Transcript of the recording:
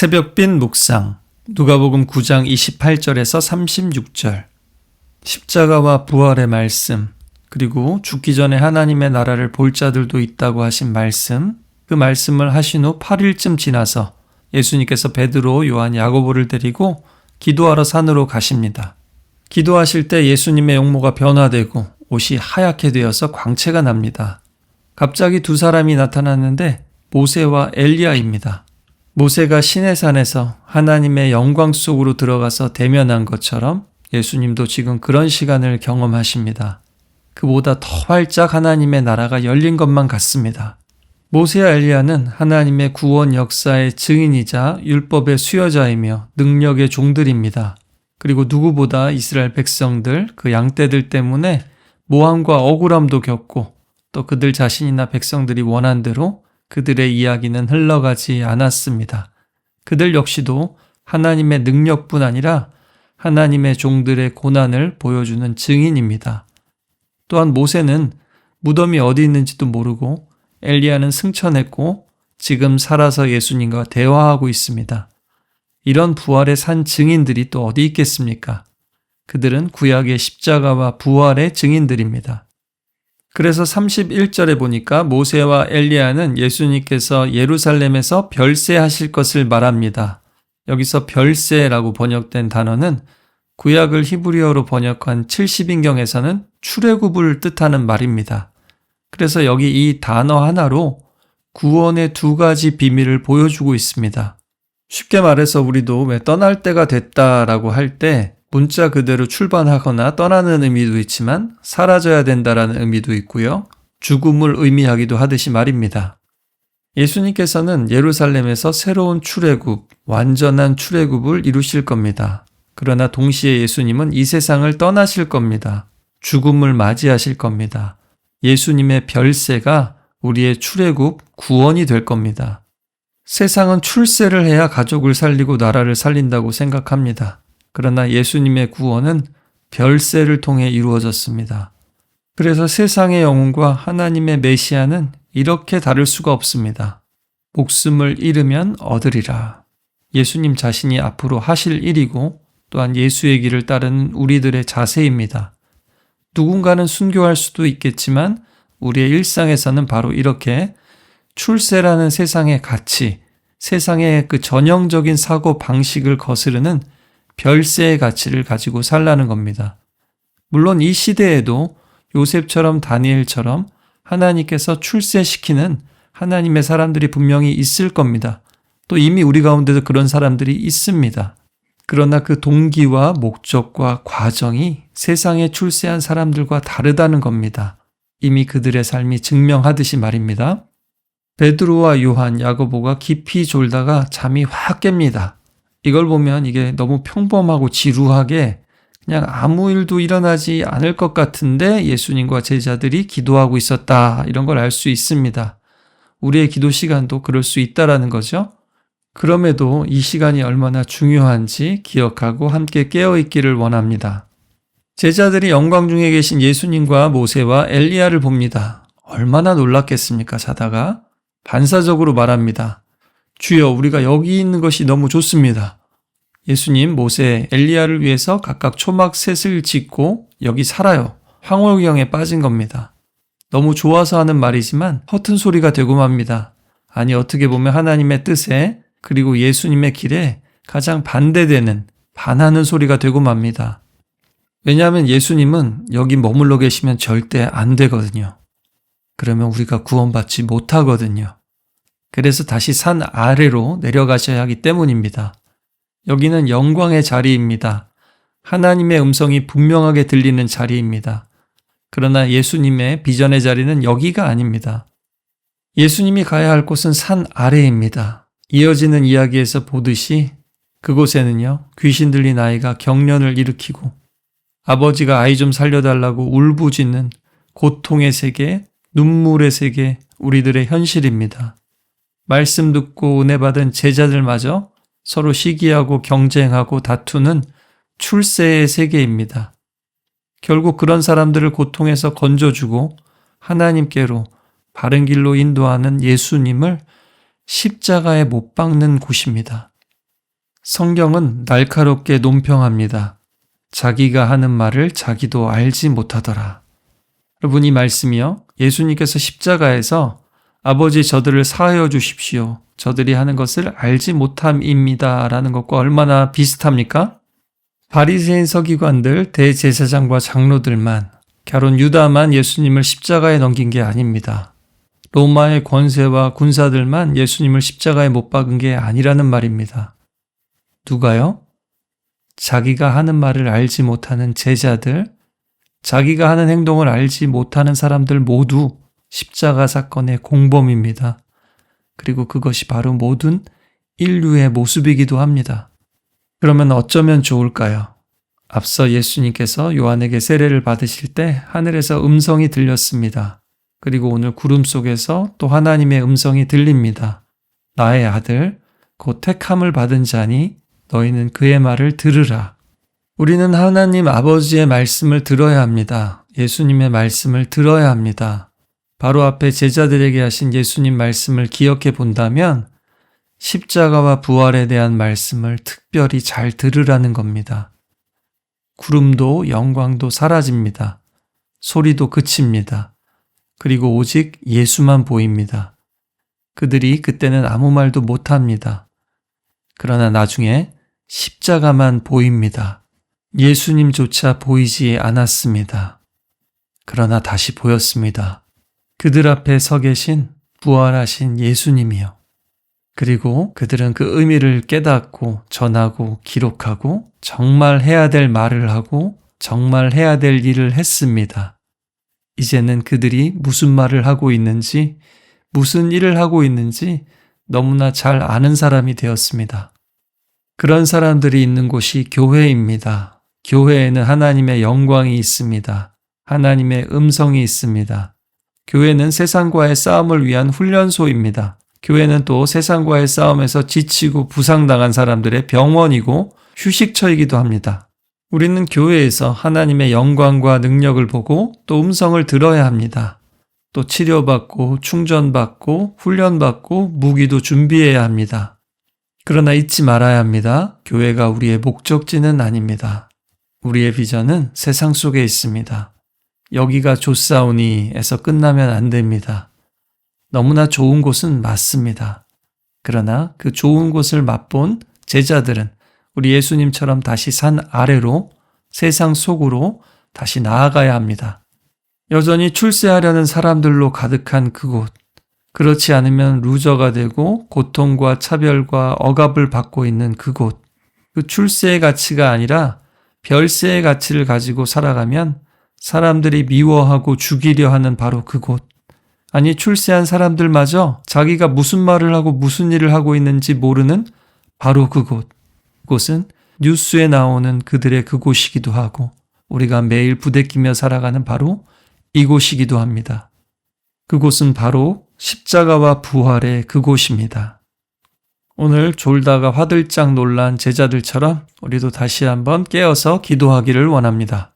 새벽빛 묵상 누가복음 9장 28절에서 36절 십자가와 부활의 말씀 그리고 죽기 전에 하나님의 나라를 볼 자들도 있다고 하신 말씀 그 말씀을 하신 후 8일쯤 지나서 예수님께서 베드로, 요한, 야고보를 데리고 기도하러 산으로 가십니다. 기도하실 때 예수님의 용모가 변화되고 옷이 하얗게 되어서 광채가 납니다. 갑자기 두 사람이 나타났는데 모세와 엘리야입니다. 모세가 시내산에서 하나님의 영광 속으로 들어가서 대면한 것처럼 예수님도 지금 그런 시간을 경험하십니다. 그보다 더 활짝 하나님의 나라가 열린 것만 같습니다. 모세와 엘리야는 하나님의 구원 역사의 증인이자 율법의 수여자이며 능력의 종들입니다. 그리고 누구보다 이스라엘 백성들, 그 양떼들 때문에 모함과 억울함도 겪고 또 그들 자신이나 백성들이 원한 대로 그들의 이야기는 흘러가지 않았습니다. 그들 역시도 하나님의 능력뿐 아니라 하나님의 종들의 고난을 보여주는 증인입니다. 또한 모세는 무덤이 어디 있는지도 모르고 엘리야는 승천했고 지금 살아서 예수님과 대화하고 있습니다. 이런 부활의 산 증인들이 또 어디 있겠습니까? 그들은 구약의 십자가와 부활의 증인들입니다. 그래서 31절에 보니까 모세와 엘리야는 예수님께서 예루살렘에서 별세하실 것을 말합니다. 여기서 별세라고 번역된 단어는 구약을 히브리어로 번역한 70인경에서는 출애굽을 뜻하는 말입니다. 그래서 여기 이 단어 하나로 구원의 두 가지 비밀을 보여주고 있습니다. 쉽게 말해서 우리도 왜 떠날 때가 됐다라고 할 때 문자 그대로 출발하거나 떠나는 의미도 있지만 사라져야 된다라는 의미도 있고요. 죽음을 의미하기도 하듯이 말입니다. 예수님께서는 예루살렘에서 새로운 출애굽, 완전한 출애굽을 이루실 겁니다. 그러나 동시에 예수님은 이 세상을 떠나실 겁니다. 죽음을 맞이하실 겁니다. 예수님의 별세가 우리의 출애굽, 구원이 될 겁니다. 세상은 출세를 해야 가족을 살리고 나라를 살린다고 생각합니다. 그러나 예수님의 구원은 별세를 통해 이루어졌습니다. 그래서 세상의 영혼과 하나님의 메시아는 이렇게 다를 수가 없습니다. 목숨을 잃으면 얻으리라. 예수님 자신이 앞으로 하실 일이고 또한 예수의 길을 따르는 우리들의 자세입니다. 누군가는 순교할 수도 있겠지만 우리의 일상에서는 바로 이렇게 출세라는 세상의 가치, 세상의 그 전형적인 사고 방식을 거스르는 별세의 가치를 가지고 살라는 겁니다. 물론 이 시대에도 요셉처럼 다니엘처럼 하나님께서 출세시키는 하나님의 사람들이 분명히 있을 겁니다. 또 이미 우리 가운데도 그런 사람들이 있습니다. 그러나 그 동기와 목적과 과정이 세상에 출세한 사람들과 다르다는 겁니다. 이미 그들의 삶이 증명하듯이 말입니다. 베드로와 요한, 야고보가 깊이 졸다가 잠이 확 깹니다. 이걸 보면 이게 너무 평범하고 지루하게 그냥 아무 일도 일어나지 않을 것 같은데 예수님과 제자들이 기도하고 있었다. 이런 걸 알 수 있습니다. 우리의 기도 시간도 그럴 수 있다라는 거죠. 그럼에도 이 시간이 얼마나 중요한지 기억하고 함께 깨어있기를 원합니다. 제자들이 영광 중에 계신 예수님과 모세와 엘리야를 봅니다. 얼마나 놀랐겠습니까? 자다가 반사적으로 말합니다. 주여, 우리가 여기 있는 것이 너무 좋습니다. 예수님, 모세, 엘리야를 위해서 각각 초막 셋을 짓고 여기 살아요. 황홀경에 빠진 겁니다. 너무 좋아서 하는 말이지만 허튼 소리가 되고 맙니다. 아니, 어떻게 보면 하나님의 뜻에 그리고 예수님의 길에 가장 반대되는 반하는 소리가 되고 맙니다. 왜냐하면 예수님은 여기 머물러 계시면 절대 안 되거든요. 그러면 우리가 구원받지 못하거든요. 그래서 다시 산 아래로 내려가셔야 하기 때문입니다. 여기는 영광의 자리입니다. 하나님의 음성이 분명하게 들리는 자리입니다. 그러나 예수님의 비전의 자리는 여기가 아닙니다. 예수님이 가야 할 곳은 산 아래입니다. 이어지는 이야기에서 보듯이 그곳에는요, 귀신 들린 아이가 경련을 일으키고 아버지가 아이 좀 살려달라고 울부짖는 고통의 세계, 눈물의 세계, 우리들의 현실입니다. 말씀 듣고 은혜 받은 제자들마저 서로 시기하고 경쟁하고 다투는 출세의 세계입니다. 결국 그런 사람들을 고통에서 건져주고 하나님께로 바른 길로 인도하는 예수님을 십자가에 못 박는 곳입니다. 성경은 날카롭게 논평합니다. 자기가 하는 말을 자기도 알지 못하더라. 여러분, 이 말씀이요, 예수님께서 십자가에서 아버지 저들을 사하여 주십시오, 저들이 하는 것을 알지 못함입니다 라는 것과 얼마나 비슷합니까? 바리새인 서기관들, 대제사장과 장로들만, 결혼 유다만 예수님을 십자가에 넘긴 게 아닙니다. 로마의 권세와 군사들만 예수님을 십자가에 못 박은 게 아니라는 말입니다. 누가요? 자기가 하는 말을 알지 못하는 제자들, 자기가 하는 행동을 알지 못하는 사람들 모두 십자가 사건의 공범입니다. 그리고 그것이 바로 모든 인류의 모습이기도 합니다. 그러면 어쩌면 좋을까요? 앞서 예수님께서 요한에게 세례를 받으실 때 하늘에서 음성이 들렸습니다. 그리고 오늘 구름 속에서 또 하나님의 음성이 들립니다. 나의 아들, 곧 택함을 받은 자니 너희는 그의 말을 들으라. 우리는 하나님 아버지의 말씀을 들어야 합니다. 예수님의 말씀을 들어야 합니다. 바로 앞에 제자들에게 하신 예수님 말씀을 기억해 본다면 십자가와 부활에 대한 말씀을 특별히 잘 들으라는 겁니다. 구름도 영광도 사라집니다. 소리도 그칩니다. 그리고 오직 예수만 보입니다. 그들이 그때는 아무 말도 못합니다. 그러나 나중에 십자가만 보입니다. 예수님조차 보이지 않았습니다. 그러나 다시 보였습니다. 그들 앞에 서 계신 부활하신 예수님이요. 그리고 그들은 그 의미를 깨닫고 전하고 기록하고 정말 해야 될 말을 하고 정말 해야 될 일을 했습니다. 이제는 그들이 무슨 말을 하고 있는지, 무슨 일을 하고 있는지 너무나 잘 아는 사람이 되었습니다. 그런 사람들이 있는 곳이 교회입니다. 교회에는 하나님의 영광이 있습니다. 하나님의 음성이 있습니다. 교회는 세상과의 싸움을 위한 훈련소입니다. 교회는 또 세상과의 싸움에서 지치고 부상당한 사람들의 병원이고 휴식처이기도 합니다. 우리는 교회에서 하나님의 영광과 능력을 보고 또 음성을 들어야 합니다. 또 치료받고 충전받고 훈련받고 무기도 준비해야 합니다. 그러나 잊지 말아야 합니다. 교회가 우리의 목적지는 아닙니다. 우리의 비전은 세상 속에 있습니다. 여기가 좋사오니에서 끝나면 안 됩니다. 너무나 좋은 곳은 맞습니다. 그러나 그 좋은 곳을 맛본 제자들은 우리 예수님처럼 다시 산 아래로 세상 속으로 다시 나아가야 합니다. 여전히 출세하려는 사람들로 가득한 그곳, 그렇지 않으면 루저가 되고 고통과 차별과 억압을 받고 있는 그곳, 그 출세의 가치가 아니라 별세의 가치를 가지고 살아가면 사람들이 미워하고 죽이려 하는 바로 그곳, 아니 출세한 사람들마저 자기가 무슨 말을 하고 무슨 일을 하고 있는지 모르는 바로 그곳, 그곳은 뉴스에 나오는 그들의 그곳이기도 하고 우리가 매일 부대끼며 살아가는 바로 이곳이기도 합니다. 그곳은 바로 십자가와 부활의 그곳입니다. 오늘 졸다가 화들짝 놀란 제자들처럼 우리도 다시 한번 깨어서 기도하기를 원합니다.